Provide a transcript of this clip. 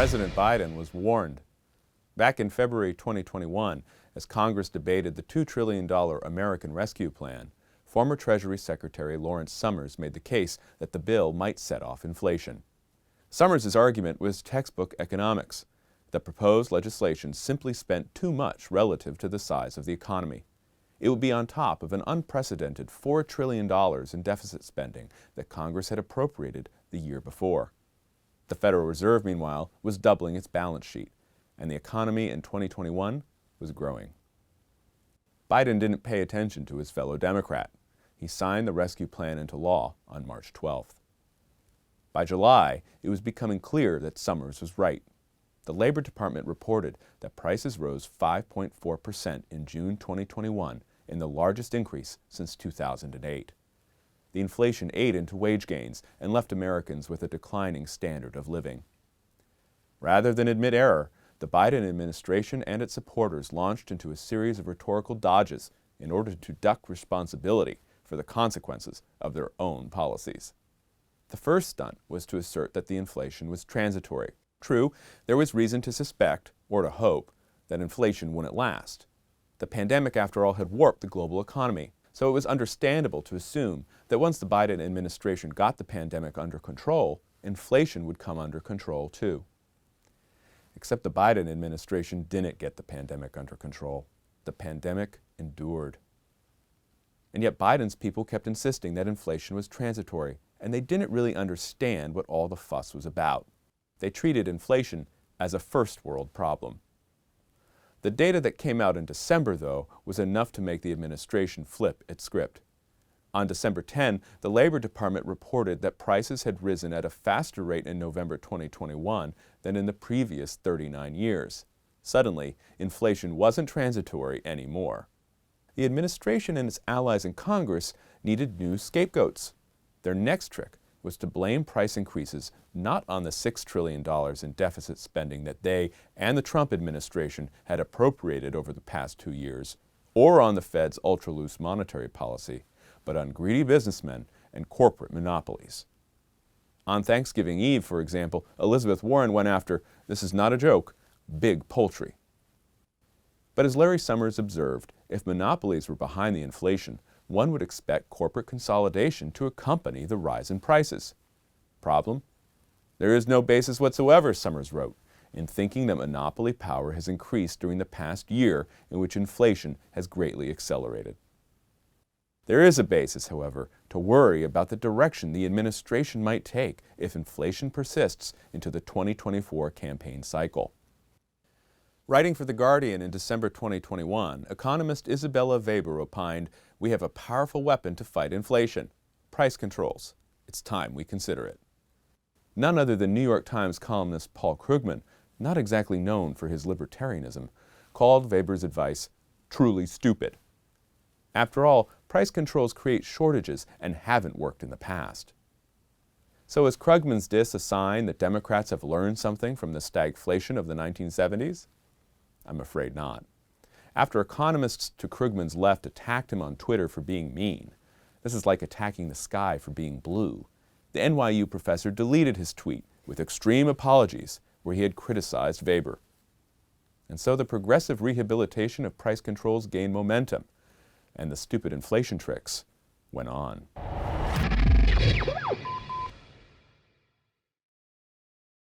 President Biden was warned. Back in February 2021, as Congress debated the $2 trillion American Rescue Plan, former Treasury Secretary Lawrence Summers made the case that the bill might set off inflation. Summers' argument was textbook economics. The proposed legislation simply spent too much relative to the size of the economy. It would be on top of an unprecedented $4 trillion in deficit spending that Congress had appropriated the year before. The Federal Reserve, meanwhile, was doubling its balance sheet, and the economy in 2021 was growing. Biden didn't pay attention to his fellow Democrat. He signed the rescue plan into law on March 12th. By July, it was becoming clear that Summers was right. The Labor Department reported that prices rose 5.4% in June 2021, in the largest increase since 2008. The inflation ate into wage gains and left Americans with a declining standard of living. Rather than admit error, the Biden administration and its supporters launched into a series of rhetorical dodges in order to duck responsibility for the consequences of their own policies. The first stunt was to assert that the inflation was transitory. True, there was reason to suspect, or to hope, that inflation wouldn't last. The pandemic, after all, had warped the global economy, so it was understandable to assume that once the Biden administration got the pandemic under control, inflation would come under control too. Except the Biden administration didn't get the pandemic under control. The pandemic endured. And yet Biden's people kept insisting that inflation was transitory, and they didn't really understand what all the fuss was about. They treated inflation as a first world problem. The data that came out in December, though, was enough to make the administration flip its script. On December 10, the Labor Department reported that prices had risen at a faster rate in November 2021 than in the previous 39 years. Suddenly, inflation wasn't transitory anymore. The administration and its allies in Congress needed new scapegoats. Their next trick was to blame price increases not on the $6 trillion in deficit spending that they and the Trump administration had appropriated over the past 2 years, or on the Fed's ultra-loose monetary policy, but on greedy businessmen and corporate monopolies. On Thanksgiving Eve, for example, Elizabeth Warren went after, this is not a joke, big poultry. But as Larry Summers observed, if monopolies were behind the inflation, one would expect corporate consolidation to accompany the rise in prices. Problem? There is no basis whatsoever, Summers wrote, in thinking that monopoly power has increased during the past year in which inflation has greatly accelerated. There is a basis, however, to worry about the direction the administration might take if inflation persists into the 2024 campaign cycle. Writing for The Guardian in December 2021, economist Isabella Weber opined, "We have a powerful weapon to fight inflation, price controls. It's time we consider it." None other than New York Times columnist Paul Krugman, not exactly known for his libertarianism, called Weber's advice truly stupid. After all, price controls create shortages and haven't worked in the past. So is Krugman's diss a sign that Democrats have learned something from the stagflation of the 1970s? I'm afraid not. After economists to Krugman's left attacked him on Twitter for being mean, this is like attacking the sky for being blue, the NYU professor deleted his tweet with extreme apologies where he had criticized Weber. And so the progressive rehabilitation of price controls gained momentum, and the stupid inflation tricks went on.